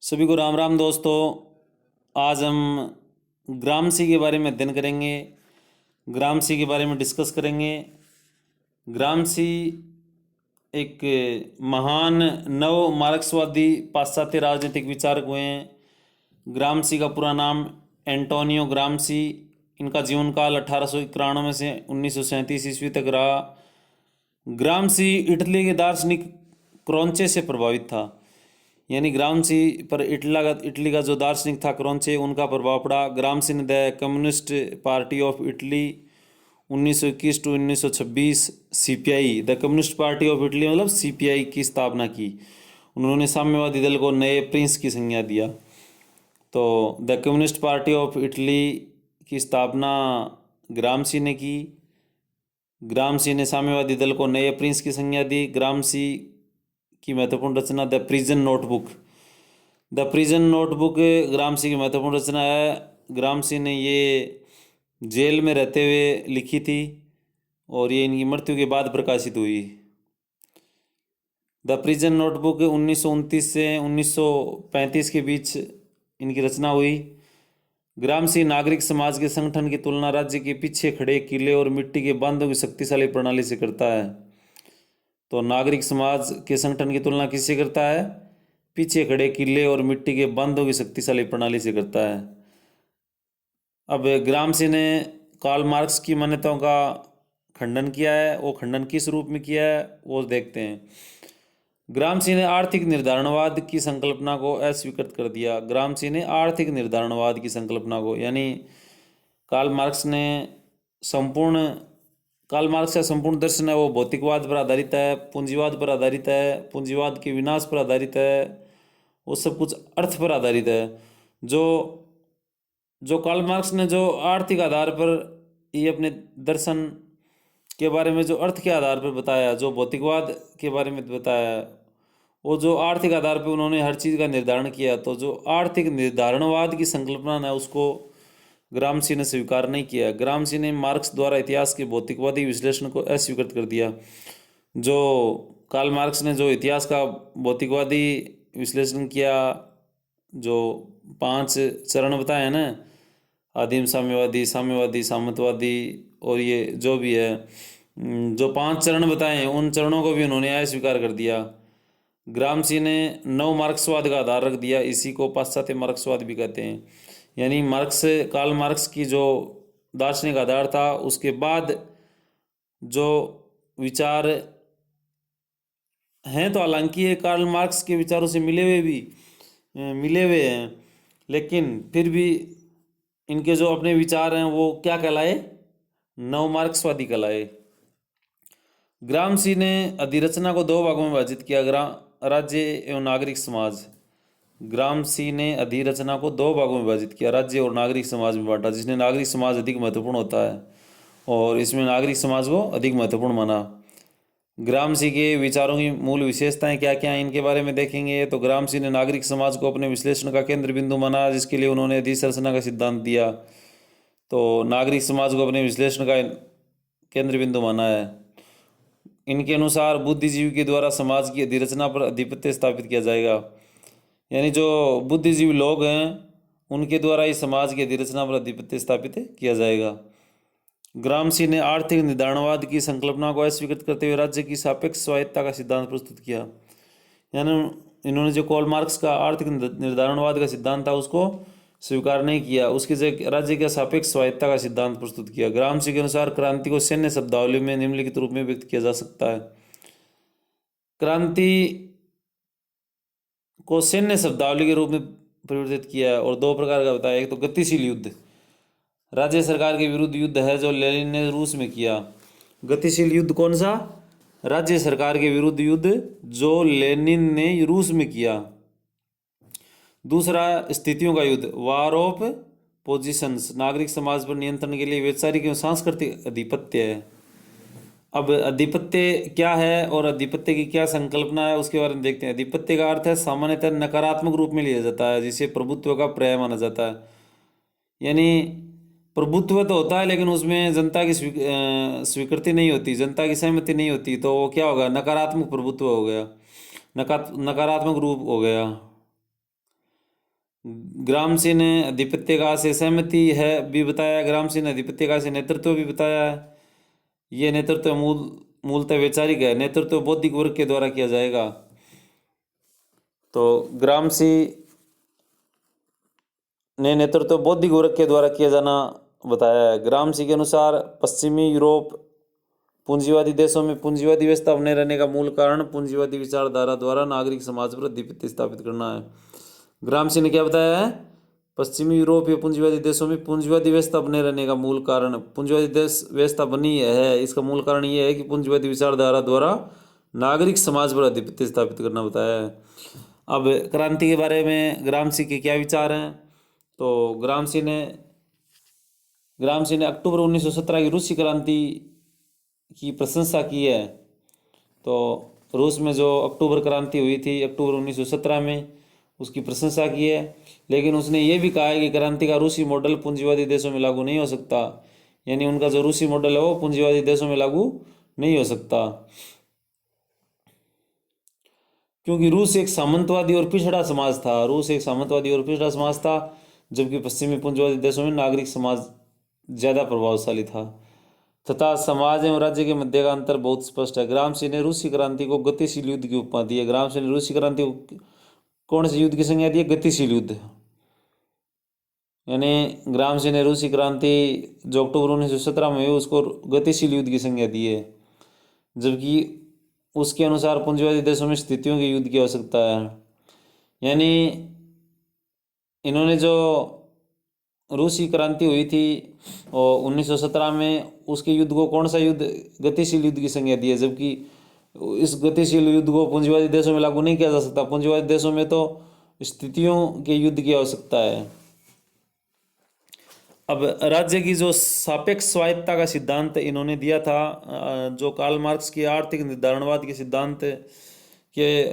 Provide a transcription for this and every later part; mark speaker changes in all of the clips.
Speaker 1: सभी को राम राम दोस्तों। आज हम ग्रामसी के बारे में अध्ययन करेंगे, ग्रामसी के बारे में डिस्कस करेंगे। ग्रामसी एक महान नव मार्क्सवादी पाश्चात्य राजनीतिक विचारक हुए हैं। ग्रामसी का पूरा नाम एंटोनियो ग्रामसी। इनका जीवन काल 1891 से 1937 ईस्वी तक रहा। ग्रामसी इटली के दार्शनिक क्रोंचे से प्रभावित था, यानी ग्रामसी पर इटली का जो दार्शनिक था क्रोंचे, उनका प्रभाव पड़ा। ग्रामसी ने the communist party of Italy 1921 to 1926 CPI, the communist party of Italy मतलब सीपीआई की स्थापना की। उन्होंने साम्यवादी दल को नए प्रिंस की संज्ञा दिया। तो the communist party of Italy की स्थापना ग्रामसी ने की। ग्रामसी ने साम्यवादी दल को नए प्रिंस की संज्ञा दी। ग्रामसी की महत्वपूर्ण रचना the prison notebook. The prison notebook Gramsci की महत्वपूर्ण रचना है। ग्रामसी ने ये जेल में रहते हुए लिखी थी और ये इनकी मृत्यु के बाद प्रकाशित हुई। द प्रिजन नोटबुक 1929 से 1935 के बीच इनकी रचना हुई। ग्रामसी नागरिक समाज के संगठन की तुलना राज्य के पीछे खड़े किले और मिट्टी के बांधों की शक्तिशाली प्रणाली से करता है। तो नागरिक समाज के संगठन की तुलना किससे करता है? पीछे खड़े किले और मिट्टी के बांधों की शक्तिशाली प्रणाली से करता है। अब ग्रामसी ने कार्ल मार्क्स की मान्यताओं का खंडन किया है। वो खंडन किस रूप में किया है वो देखते हैं। ग्रामसी ने आर्थिक निर्धारणवाद की संकल्पना को अस्वीकृत कर दिया। ग्रामसी ने आर्थिक निर्धारणवाद की संकल्पना को, यानी कार्ल मार्क्स का संपूर्ण दर्शन है वो भौतिकवाद पर आधारित है, पूंजीवाद पर आधारित है, पूंजीवाद के विनाश पर आधारित है, वो सब कुछ अर्थ पर आधारित है। जो कार्ल मार्क्स ने जो आर्थिक आधार पर ये अपने दर्शन के बारे में जो अर्थ के आधार पर बताया, जो भौतिकवाद के बारे में बताया, वो जो आर्थिक आधार पर उन्होंने हर चीज़ का निर्धारण किया। तो जो आर्थिक निर्धारणवाद की संकल्पना है उसको ग्रामसी ने स्वीकार नहीं किया। ग्रामसी ने मार्क्स द्वारा इतिहास के भौतिकवादी विश्लेषण को अस्वीकृत कर दिया। जो कार्ल मार्क्स ने जो इतिहास का भौतिकवादी विश्लेषण किया, जो 5 चरण बताए ना, आदिम साम्यवादी, साम्यवादी, सामंतवादी और ये जो भी है, जो 5 चरण बताए हैं उन चरणों को भी उन्होंने अस्वीकार कर दिया। ग्रामसी ने नव मार्क्सवाद का आधार रख दिया। इसी को पाश्चात्य मार्क्सवाद भी कहते हैं। यानी कार्ल मार्क्स की जो दार्शनिक आधार था उसके बाद जो विचार हैं, तो हालांकि ये कार्ल मार्क्स के विचारों से मिले हुए हैं, लेकिन फिर भी इनके जो अपने विचार हैं वो क्या कहलाए? नव मार्क्सवादी कहलाए। ग्रामसी ने अधिरचना को 2 भागों में विभाजित किया, राज्य एवं नागरिक समाज। ग्रामसी ने अधिरचना को 2 भागों में विभाजित किया, राज्य और नागरिक समाज में बांटा, जिसने नागरिक समाज अधिक महत्वपूर्ण होता है और इसमें नागरिक समाज को अधिक महत्वपूर्ण माना। ग्रामसी के विचारों की मूल विशेषताएं क्या क्या हैं इनके बारे में देखेंगे। तो ग्रामसी ने नागरिक समाज को अपने विश्लेषण का केंद्र बिंदु माना, जिसके लिए उन्होंने अधिसंरचना का सिद्धांत दिया। तो नागरिक समाज को अपने विश्लेषण का केंद्र बिंदु माना है। इनके अनुसार बुद्धिजीवी के द्वारा समाज की अधिरचना पर आधिपत्य स्थापित किया जाएगा, यानी जो बुद्धिजीवी लोग हैं उनके द्वारा इस समाज की अधिरचना पर आधिपत्य स्थापित किया जाएगा। ग्रामसी ने आर्थिक निर्धारणवाद की संकल्पना को अस्वीकृत करते हुए राज्य की सापेक्ष स्वायत्तता का सिद्धांत प्रस्तुत किया। यानी इन्होंने जो कार्ल मार्क्स का आर्थिक निर्धारणवाद का सिद्धांत था उसको स्वीकार नहीं किया, उसकी जगह राज्य के सापेक्ष स्वायत्तता का सिद्धांत प्रस्तुत किया। ग्रामसी के अनुसार क्रांति को सैन्य शब्दावली में निम्नलिखित रूप में व्यक्त किया जा सकता है। क्रांति को सैन्य शब्दावली के रूप में परिवर्तित किया है और 2 प्रकार का बताया। एक तो गतिशील युद्ध, राज्य सरकार के विरुद्ध युद्ध है जो लेनिन ने रूस में किया। गतिशील युद्ध कौन सा? राज्य सरकार के विरुद्ध युद्ध जो लेनिन ने रूस में किया। दूसरा स्थितियों का युद्ध, वार ऑफ पोजीशंस, नागरिक समाज पर नियंत्रण के लिए वैचारिक एवं सांस्कृतिक आधिपत्य है। अब आधिपत्य क्या है और आधिपत्य की क्या संकल्पना है उसके बारे में देखते हैं। आधिपत्य का अर्थ है सामान्यतः नकारात्मक रूप में लिया जाता है, जिसे प्रभुत्व का पर्याय माना जाता है। यानी प्रभुत्व तो होता है लेकिन उसमें जनता की स्वीकृति नहीं होती, जनता की सहमति नहीं होती, तो वो क्या होगा? नकारात्मक प्रभुत्व हो गया, नकारात्मक रूप हो गया। ग्रामसी ने आधिपत्य का से सहमति है भी बताया, ग्रामसी ने आधिपत्य का से नेतृत्व भी बताया है। ये नेतृत्व मूलतः वैचारिक है, नेतृत्व बौद्धिक वर्ग के द्वारा किया जाएगा। तो ग्रामसी ने नेतृत्व बौद्धिक वर्ग के द्वारा किया जाना बताया है। ग्रामसी के अनुसार पश्चिमी यूरोप पूंजीवादी देशों में पूंजीवादी व्यवस्था बने रहने का मूल कारण पूंजीवादी विचारधारा द्वारा नागरिक समाज पर आधिपत्य स्थापित करना है। ग्रामसी ने क्या बताया है? पश्चिमी यूरोप या पूंजीवादी देशों में पूंजीवादी व्यवस्था बने रहने का मूल कारण, पूंजीवादी देश व्यवस्था बनी है, इसका मूल कारण ये है कि पूंजीवादी विचारधारा द्वारा नागरिक समाज पर आधिपत्य स्थापित करना बताया है। अब क्रांति के बारे में ग्रामसी के क्या विचार हैं? तो ग्रामसी ने अक्टूबर 1917 की रूसी क्रांति की प्रशंसा की है। तो रूस में जो अक्टूबर क्रांति हुई थी अक्टूबर 1917 में, उसकी प्रशंसा की है। लेकिन उसने ये भी कहा है कि क्रांति का रूसी मॉडल पूंजीवादी देशों में लागू नहीं हो सकता, यानी उनका जो रूसी मॉडल है वो पूंजीवादी देशों में लागू नहीं हो सकता, क्योंकि रूस एक सामंतवादी और पिछड़ा समाज था। जबकि पश्चिमी पूंजीवादी देशों में नागरिक समाज ज़्यादा प्रभावशाली था तथा समाज एवं राज्य के मध्य का अंतर बहुत स्पष्ट है। ग्रामसी ने रूसी क्रांति को गतिशील युद्ध की उपमा दी है। ग्रामसी ने रूसी क्रांति को कौन से युद्ध की संज्ञा दी है? गतिशील युद्ध। यानी ग्रामसी ने रूसी क्रांति जो अक्टूबर 1917 में हुई उसको गतिशील युद्ध की संज्ञा दी है, जबकि उसके अनुसार पूंजीवादी देशों में स्थितियों के युद्ध की आवश्यकता है। यानी इन्होंने जो रूसी क्रांति हुई थी और 1917 में, उसके युद्ध को कौन सा युद्ध? गतिशील युद्ध की संज्ञा दी है, जबकि इस गतिशील युद्ध को पूंजीवादी देशों में लागू नहीं किया जा सकता। पूंजीवादी देशों में तो स्थितियों के युद्ध की आवश्यकता है। अब राज्य की जो सापेक्ष स्वायत्तता का सिद्धांत इन्होंने दिया था, जो कार्ल मार्क्स की आर्थिक निर्धारणवाद के सिद्धांत के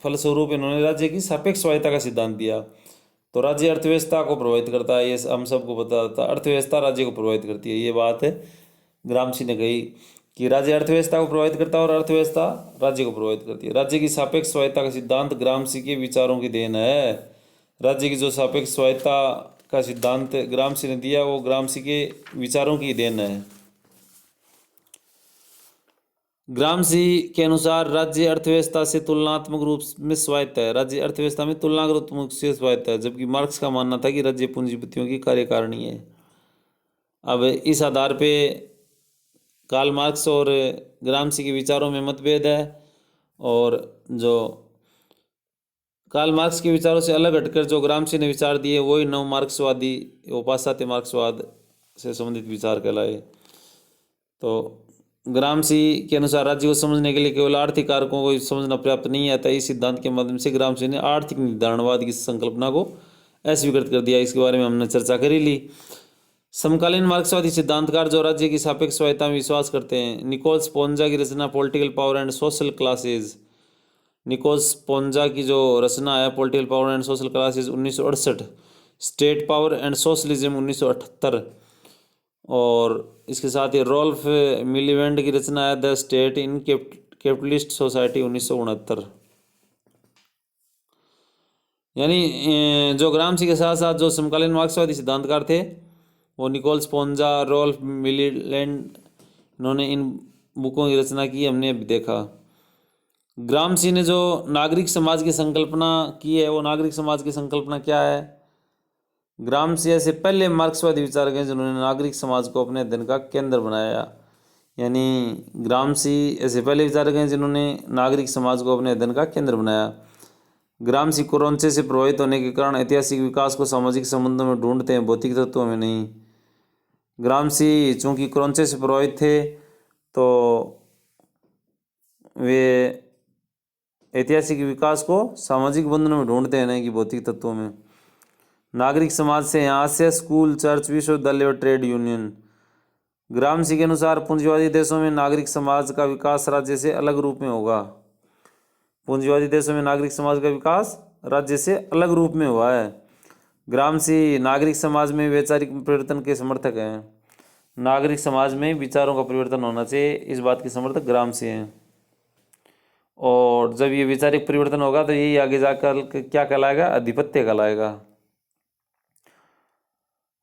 Speaker 1: फलस्वरूप इन्होंने राज्य की सापेक्ष स्वायत्तता का सिद्धांत दिया। तो राज्य अर्थव्यवस्था को प्रभावित करता है, ये हम सबको पता था। अर्थव्यवस्था राज्य को प्रभावित करती है, ये बात है ग्रामसी ने कही कि राज्य अर्थव्यवस्था को प्रभावित करता है और अर्थव्यवस्था राज्य को प्रभावित करती है। राज्य की सापेक्ष स्वायत्तता का सिद्धांत ग्रामसी के विचारों की देन है। राज्य की जो सापेक्ष स्वायत्तता का सिद्धांत ग्रामसी ने दिया वो ग्रामसी के विचारों की देन है। ग्रामसी के अनुसार राज्य अर्थव्यवस्था से तुलनात्मक रूप में स्वायत्त है। राज्य अर्थव्यवस्था में तुलनात्मक रूप से स्वायत्त है, जबकि मार्क्स का मानना था कि राज्य पूंजीपतियों की कार्यकारिणी है। अब इस आधार पे कार्ल मार्क्स और ग्रामसी के विचारों में मतभेद है, और जो कार्ल मार्क्स के विचारों से अलग हटकर जो ग्रामसी ने विचार दिए वही नव मार्क्सवादी व पाश्चात्य मार्क्सवाद से संबंधित विचार कहलाए। तो ग्रामसी के अनुसार राज्य को समझने के लिए केवल आर्थिक कारकों को समझना पर्याप्त नहीं है, अतः इस सिद्धांत के माध्यम से ग्रामसी ने आर्थिक निर्धारणवाद की संकल्पना को अस्वीकृत कर दिया। इसके बारे में हमने चर्चा कर ही ली। समकालीन मार्क्सवादी सिद्धांतकार जो राज्य की सापेक्ष स्वायत्तता में विश्वास करते हैं, निकोलस पोंजा की रचना political power and social classes, Nicholas पोंजा की जो रचना है political power and social classes 1968, state power and socialism 1978, और इसके साथ ही रोल्फ मिलीवेंड की रचना है the state in capitalist society 1969। यानी जो ग्रामसी के साथ साथ जो समकालीन मार्क्सवादी सिद्धांतकार थे वो निकोलस पोंजा, रोल्फ मिलीलैंड, इन्होंने इन बुकों की रचना की, हमने अभी देखा। ग्रामसी ने जो नागरिक समाज की संकल्पना की है वो नागरिक समाज की संकल्पना क्या है? ग्रामसी ऐसे पहले मार्क्सवादी विचारक हैं जिन्होंने नागरिक समाज को अपने अध्ययन का केंद्र बनाया। यानी ग्रामसी ऐसे पहले विचारक हैं जिन्होंने नागरिक समाज को अपने अध्ययन का केंद्र बनाया। ग्रामसी क्रोंचे से प्रभावित होने के कारण ऐतिहासिक विकास को सामाजिक संबंधों में ढूंढते हैं, भौतिक तत्वों में नहीं। ग्रामसी चूंकि क्रोंचे से प्रभावित थे तो वे ऐतिहासिक विकास को सामाजिक बंधनों में ढूंढते हैं, नहीं कि भौतिक तत्वों में। नागरिक समाज से यहाँ से स्कूल, चर्च, विश्वविद्यालय और ट्रेड यूनियन। ग्रामसी के अनुसार पूंजीवादी देशों में नागरिक समाज का विकास राज्य से अलग रूप में होगा। पूंजीवादी देशों में नागरिक समाज का विकास राज्य से अलग रूप में हुआ है। ग्रामसी नागरिक समाज में वैचारिक परिवर्तन के समर्थक हैं। नागरिक समाज में विचारों का परिवर्तन होना चाहिए, इस बात के समर्थक ग्रामसी हैं। और जब ये वैचारिक परिवर्तन होगा तो यही आगे जाकर क्या कहलाएगा? आधिपत्य कहलाएगा।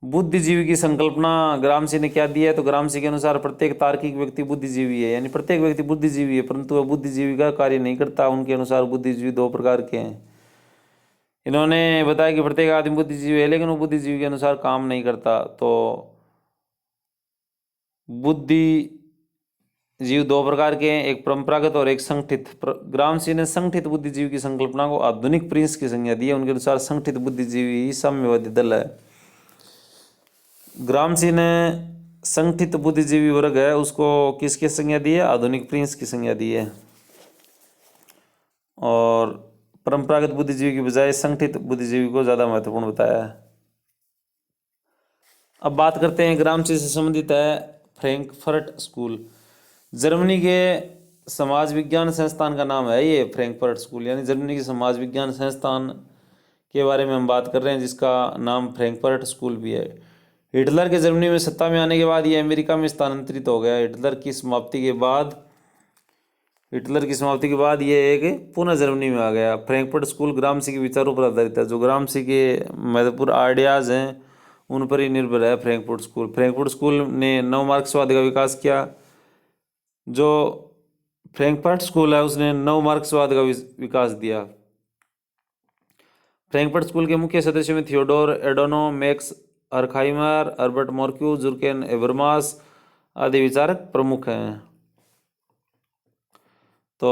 Speaker 1: बुद्धिजीवी की संकल्पना ग्रामसी ने क्या दिया है, तो ग्रामसी के अनुसार प्रत्येक तार्किक व्यक्ति बुद्धिजीवी है, यानी प्रत्येक व्यक्ति बुद्धिजीवी है, परंतु वह बुद्धिजीवी का कार्य नहीं करता। उनके अनुसार बुद्धिजीवी दो प्रकार के हैं। इन्होंने बताया कि प्रत्येक आदमी बुद्धिजीवी है, लेकिन वो बुद्धिजीवी के अनुसार काम नहीं करता। तो बुद्धिजीव दो प्रकार के हैं, एक परंपरागत और एक संगठित। ग्रामसी ने संगठित बुद्धिजीवी की संकल्पना को आधुनिक प्रिंस की संज्ञा दी है। उनके अनुसार संगठित बुद्धिजीवी ही साम्यवादी दल है। ग्रामसी ने संगठित बुद्धिजीवी वर्ग है उसको किसकी संज्ञा दी है, आधुनिक प्रिंस की संज्ञा दी है। और परंपरागत बुद्धिजीवी की बजाय संगठित बुद्धिजीवी को ज़्यादा महत्वपूर्ण बताया है। अब बात करते हैं ग्रामसी से संबंधित है फ्रैंकफर्ट स्कूल। जर्मनी के समाज विज्ञान संस्थान का नाम है ये फ्रैंकफर्ट स्कूल, यानी जर्मनी के समाज विज्ञान संस्थान के बारे में हम बात कर रहे हैं, जिसका नाम फ्रैंकफर्ट स्कूल भी है। हिटलर के जर्मनी में सत्ता में आने के बाद ये अमेरिका में स्थानांतरित हो गया। हिटलर की समाप्ति के बाद ये एक पुनः जर्मनी में आ गया। फ्रैंकफर्ट स्कूल ग्रामसी के विचारों पर आधारित है। जो ग्रामसी के महत्वपूर्ण आइडियाज़ हैं उन पर ही निर्भर है फ्रैंकफर्ट स्कूल ने नव मार्क्सवाद का विकास किया। जो फ्रैंकफर्ट स्कूल है उसने नव मार्क्सवाद का विकास दिया। फ्रैंकफर्ट स्कूल के मुख्य सदस्यों में Theodor Adorno, Max Horkheimer, Herbert Marcuse, Jurgen Habermas आदि विचारक प्रमुख हैं। तो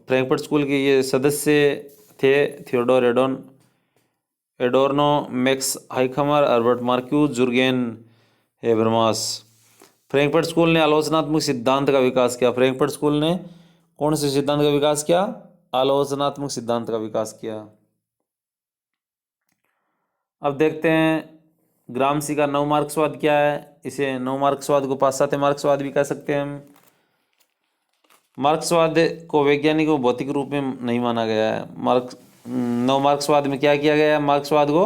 Speaker 1: फ्रैंकफर्ट स्कूल के ये सदस्य थे Theodor Adorno, Max Horkheimer, Herbert Marcuse, Jurgen Habermas. Frankfurt School ने आलोचनात्मक सिद्धांत का विकास किया। फ्रैंकफर्ट स्कूल ने कौन से सिद्धांत का विकास किया, आलोचनात्मक सिद्धांत का विकास किया। अब देखते हैं ग्रामसी का नव मार्क्सवाद क्या है। इसे नव मार्क्सवाद को पाश्चात्य मार्क्सवाद भी कह सकते हैं हम। मार्क्सवाद को वैज्ञानिक व भौतिक रूप में नहीं माना गया है। नव मार्क्सवाद में क्या किया गया है, मार्क्सवाद को